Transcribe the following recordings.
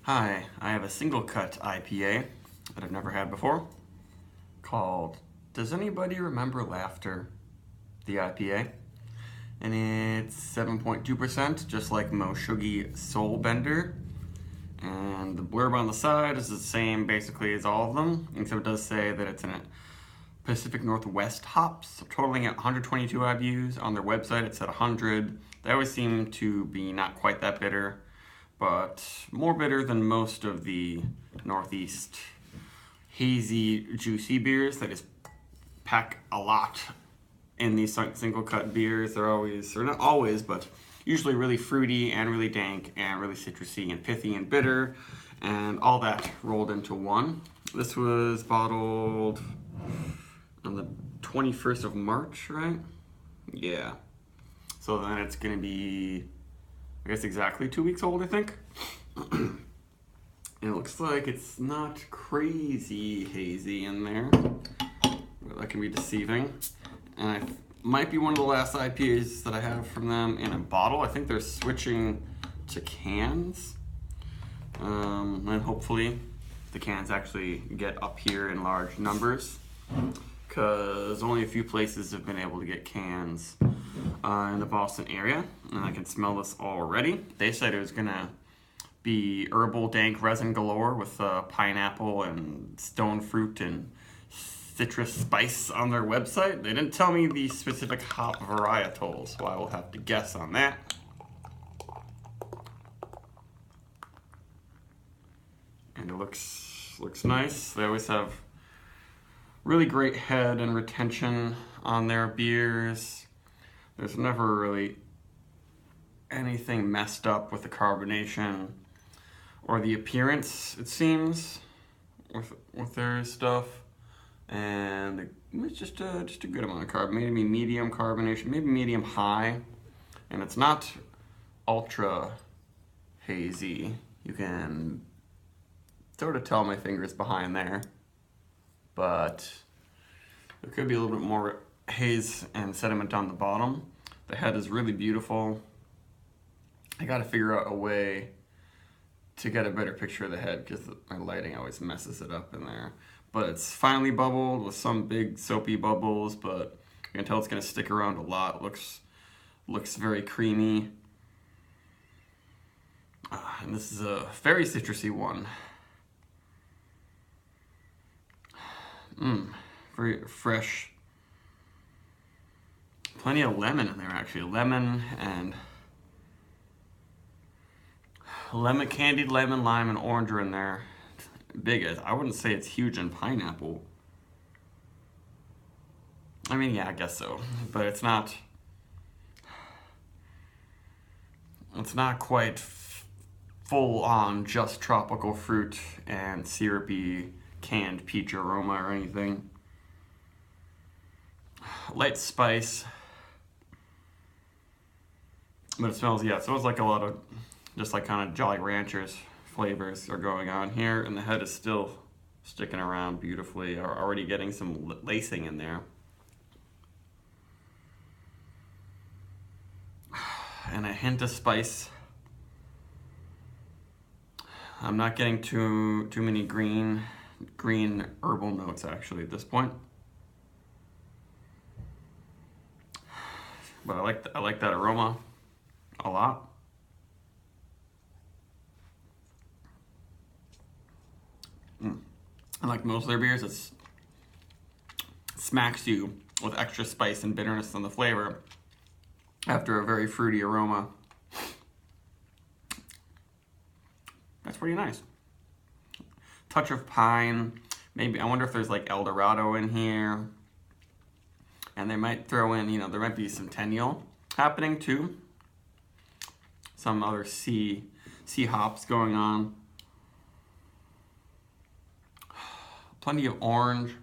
Hi, I have a Singlecut IPA that I've never had before called Does Anybody Remember Laughter? The IPA. And it's 7.2%, just like Moshuggy Soul Bender. And the blurb on the side is the same basically as all of them, except it does say that it's in a Pacific Northwest hops, totaling at 122 IBUs. On their website it said 100. They always seem to be not quite that bitter, but more bitter than most of the Northeast hazy, juicy beers. They just pack a lot in these Singlecut beers. They're not always, but usually really fruity and really dank and really citrusy and pithy and bitter, and all that rolled into one. This was bottled on the 21st of March, right? Yeah. So then it's gonna be, I guess, exactly 2 weeks old, I think. And it looks like it's not crazy hazy in there. But that can be deceiving. And it might be one of the last IPAs that I have from them in a bottle. I think they're switching to cans. And hopefully the cans actually get up here in large numbers, because only a few places have been able to get cans in the Boston area, and I can smell this already. They said it was gonna be herbal dank resin galore with pineapple and stone fruit and citrus spice on their website. They didn't tell me the specific hop varietal, so I will have to guess on that. And it looks nice. They always have really great head and retention on their beers. There's never really anything messed up with the carbonation or the appearance, it seems, with their stuff. And it's just a good amount of carbon. Maybe medium carbonation, maybe medium high. And it's not ultra hazy. You can sort of tell my fingers behind there, but there could be a little bit more haze and sediment on the bottom. The head is really beautiful. I gotta figure out a way to get a better picture of the head, because my lighting always messes it up in there. But it's finely bubbled with some big soapy bubbles, but you can tell it's gonna stick around a lot. Looks very creamy. And this is a very citrusy one. Very fresh. Plenty of lemon in there, actually. Lemon and candied lemon, lime, and orange are in there. Big. I wouldn't say it's huge in pineapple. I mean, yeah, I guess so, but it's not quite full on just tropical fruit and syrupy canned peach aroma or anything. Light spice, but it smells like a lot of just like kind of Jolly Ranchers flavors are going on here, and the head is still sticking around beautifully. Already getting some lacing in there, and a hint of spice. I'm not getting too many green herbal notes actually at this point, but I like that aroma a lot. And like most of their beers, it smacks you with extra spice and bitterness in the flavor after a very fruity aroma. That's pretty nice. Touch of pine. Maybe, I wonder if there's like El Dorado in here. And they might throw in, there might be some Centennial happening too. Some other sea hops going on. Plenty of orange.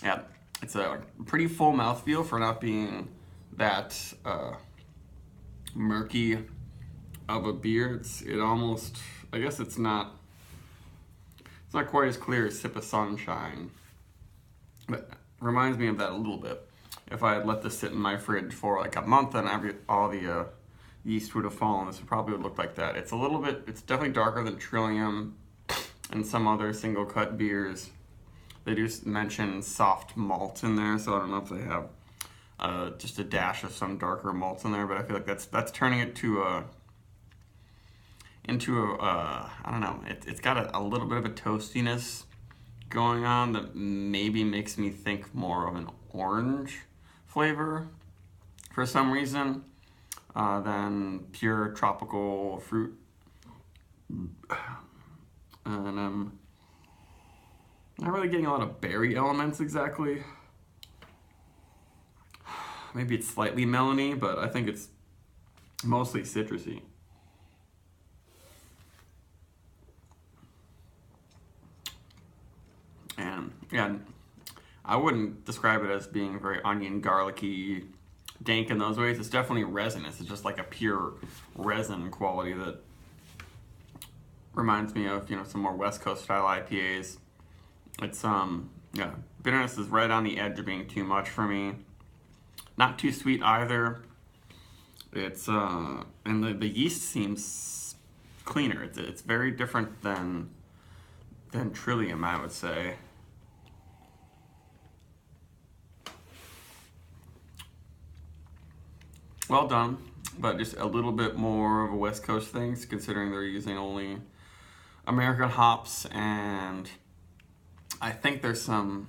Yeah, it's a pretty full mouthfeel for not being that murky of a beer. It almost, I guess it's not quite as clear as Sip of Sunshine, but reminds me of that a little bit. if I had let this sit in my fridge for like a month, and all the yeast would have fallen. This would probably look like that. It's a little bit, it's definitely darker than Trillium and some other single cut beers. They do mention soft malt in there, so I don't know if they have just a dash of some darker malts in there, but I feel like that's turning it to I don't know, it's got a little bit of a toastiness going on that maybe makes me think more of an orange flavor for some reason than pure tropical fruit. And I'm not really getting a lot of berry elements exactly. Maybe it's slightly melony, but I think it's mostly citrusy. And yeah, I wouldn't describe it as being very onion, garlicky, dank in those ways. It's definitely resinous. It's just like a pure resin quality that reminds me of, you know, some more West Coast style IPAs. It's yeah, bitterness is right on the edge of being too much for me. Not too sweet either. It's and the yeast seems cleaner. It's very different than Trillium, I would say. Well done, but just a little bit more of a West Coast thing, considering they're using only American hops, and I think there's some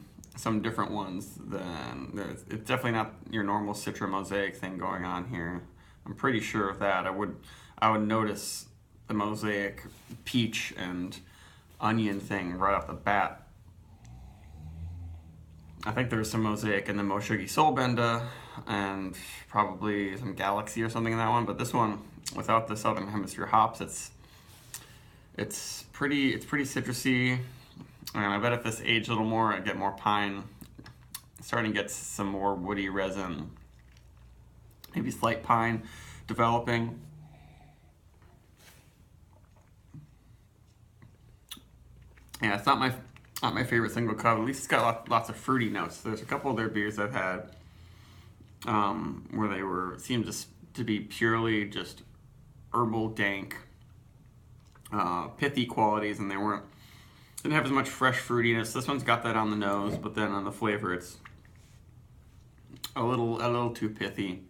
different ones than it's definitely not your normal Citra Mosaic thing going on here. I'm pretty sure of that. I would notice the Mosaic peach and onion thing right off the bat. I think there's some Mosaic in the Moshugi Soulbenda and probably some Galaxy or something in that one, but this one, without the Southern Hemisphere hops, it's pretty citrusy. And I bet if this aged a little more, I'd get more pine. Starting to get some more woody resin, maybe slight pine developing. Yeah, it's not my favorite single cut. At least it's got lots of fruity notes. There's a couple of their beers I've had where they seemed just to be purely just herbal, dank, pithy qualities, and didn't have as much fresh fruitiness. This one's got that on the nose, but then on the flavor, it's a little too pithy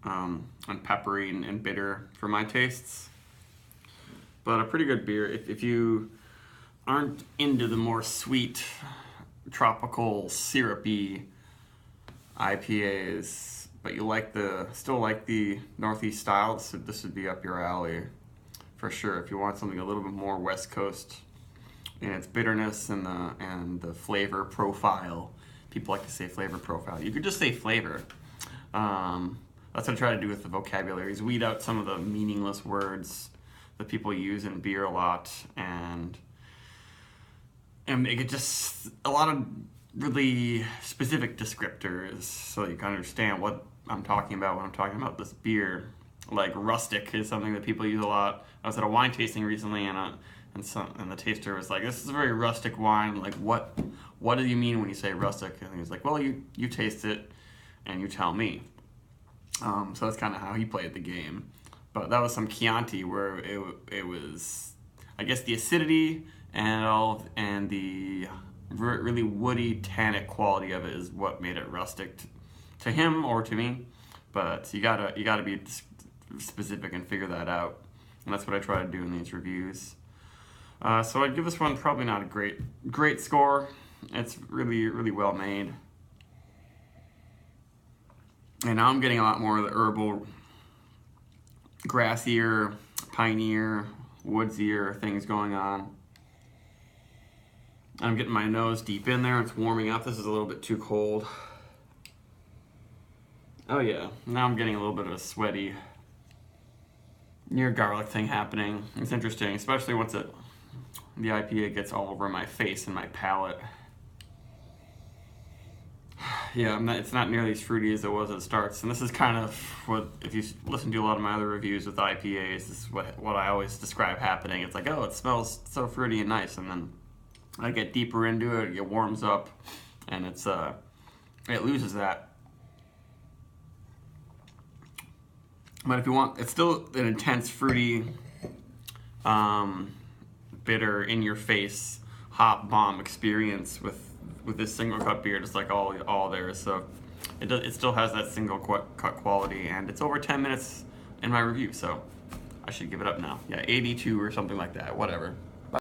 and peppery and bitter for my tastes. But a pretty good beer if you aren't into the more sweet, tropical, syrupy IPAs, but you still like the Northeast style. This would be up your alley for sure. If you want something a little bit more West Coast in its bitterness and the flavor profile. People like to say flavor profile. You could just say flavor. That's what I try to do with the vocabulary, is weed out some of the meaningless words that people use in beer a lot, and make it just a lot of really specific descriptors so you can understand what I'm talking about when I'm talking about this beer. Like rustic is something that people use a lot. I was at a wine tasting recently, and the taster was like, "This is a very rustic wine. Like, what do you mean when you say rustic?" And he was like, "Well, you taste it, and you tell me." So that's kind of how he played the game. But that was some Chianti where it was, I guess, the acidity and the really woody tannic quality of it is what made it rustic to him or to me. But you gotta be specific and figure that out, and that's what I try to do in these reviews. So I'd give this one probably not a great score. It's really well made. And now I'm getting a lot more of the herbal, grassier, pineier, woodsier things going on. I'm getting my nose deep in there. It's warming up. This is a little bit too cold. Oh yeah, now I'm getting a little bit of a sweaty near garlic thing happening. It's interesting, especially once the IPA gets all over my face and my palate. Yeah, it's not nearly as fruity as it was at starts, and this is kind of what, if you listen to a lot of my other reviews with IPAs, this is what I always describe happening. It's like, oh, it smells so fruity and nice, and then I get deeper into it warms up, and it loses that But if you want, it's still an intense, fruity, bitter, in-your-face, hop bomb experience with this single cut beer, just like all there. So it still has that single cut quality, and it's over 10 minutes in my review, so I should give it up now. Yeah, 82 or something like that, whatever.